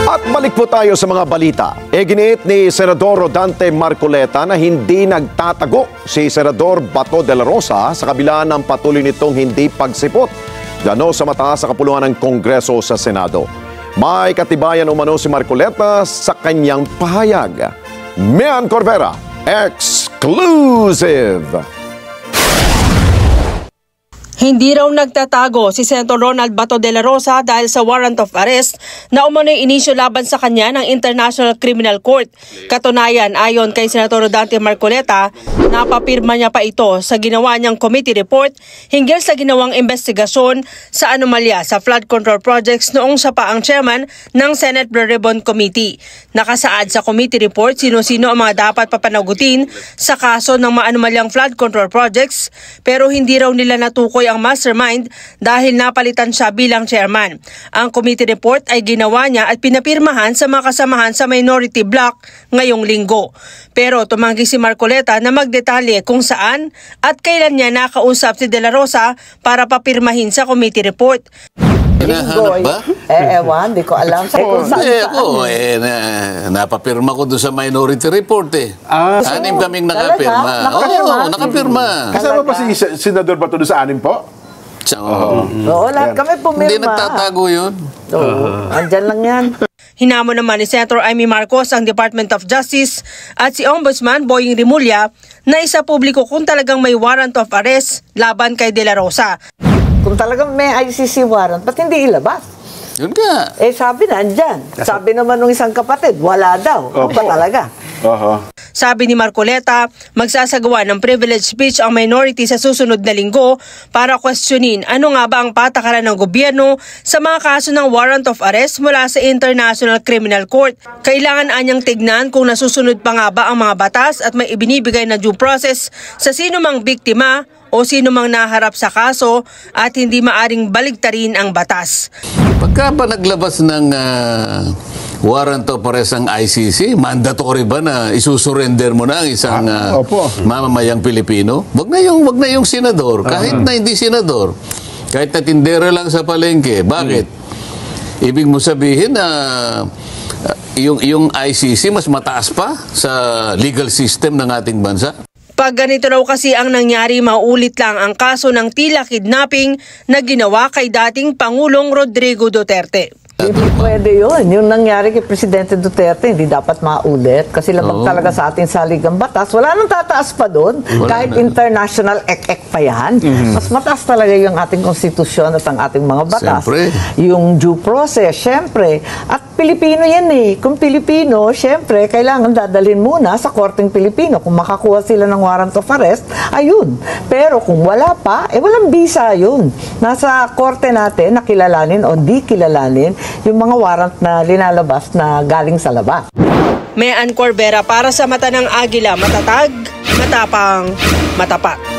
At balik po tayo sa mga balita. Giniit ni Senador Rodante Marcoleta na hindi nagtatago si Senador Bato de la Rosa sa kabila ng patuloy nitong hindi pagsipot gano sa mataas sa kapulungan ng Kongreso sa Senado. May katibayan umano si Marcoleta sa kanyang pahayag. Mian Corvera, exclusive! Hindi raw nagtatago si Senator Ronald Bato de la Rosa dahil sa warrant of arrest na umano'y inisyu laban sa kanya ng International Criminal Court. Katunayan, ayon kay Senator Rodante Marcoleta, napapirma niya pa ito sa ginawa niyang committee report hinggil sa ginawang investigasyon sa anomalya sa flood control projects noong siya pa ang chairman ng Senate Blue Ribbon Committee. Nakasaad sa committee report sino-sino ang mga dapat papanagutin sa kaso ng mga anomalyang flood control projects, pero hindi raw nila natukoy ang mastermind dahil napalitan siya bilang chairman. Ang committee report ay ginawa niya at pinapirmahan sa mga kasamahan sa minority block ngayong linggo. Pero tumanggi si Marcoleta na magdetalye kung saan at kailan niya nakausap si De La Rosa para papirmahin sa committee report. Hinahanap ba? Ewan, di ko alam. Napapirma ko doon sa minority report anim kaming nakapirma. Oo, nakapirma. Kasama ba si Senador Bato doon sa anim po? Oo, lahat kami pumirma. Hindi nagtatago yun. Oo, andyan lang yan. Hinamon naman ni Senator Amy Marcos ang Department of Justice at si Ombudsman Boying Rimulya na isa publiko kung talagang may warrant of arrest laban kay De La Rosa. Kung talagang may ICC warrant, ba't hindi ilabas? Yun nga. Sabi na, andyan. Sabi naman ng isang kapatid, wala daw. Ano ba talaga? Sabi ni Marcoleta, magsasagawa ng privilege speech ang minority sa susunod na linggo para questionin ano nga ba ang patakaran ng gobyerno sa mga kaso ng warrant of arrest mula sa International Criminal Court. Kailangan anyang tignan kung nasusunod pa nga ba ang mga batas at may ibinibigay na due process sa sino mang biktima o sino mang naharap sa kaso at hindi maaring baligtarin ang batas. Pagka ba naglabas ng warrant of arrest ang ICC, mandatory ba na isusurrender mo na ang isang mamamayang Pilipino? Wag na yung senador, kahit na hindi senador, kahit na tindera lang sa palengke. Bakit? Ibig mo sabihin na yung ICC mas mataas pa sa legal system ng ating bansa? Pag ganito raw kasi ang nangyari, maulit lang ang kaso ng tila kidnapping na ginawa kay dating Pangulong Rodrigo Duterte. Hindi pwede yun. Yung nangyari kay Presidente Duterte, hindi dapat maulit. Kasi labag talaga sa ating saligang batas. Wala nang tataas pa doon. Kahit international ek-ek pa yan. Mas mataas talaga yung ating konstitusyon at ang ating mga batas. Siyempre. Yung due process, syempre. At Pilipino yan Kung Pilipino, syempre, kailangan dadalhin muna sa korteng Pilipino. Kung makakuha sila ng warrant of arrest, ayun. Pero kung wala pa, walang bisa yun. Nasa korte natin, nakilalanin o di kilalanin yung mga warrant na linalabas na galing sa labas. Mian Corvera para sa Mata ng Agila, matatag, matapang, matapat.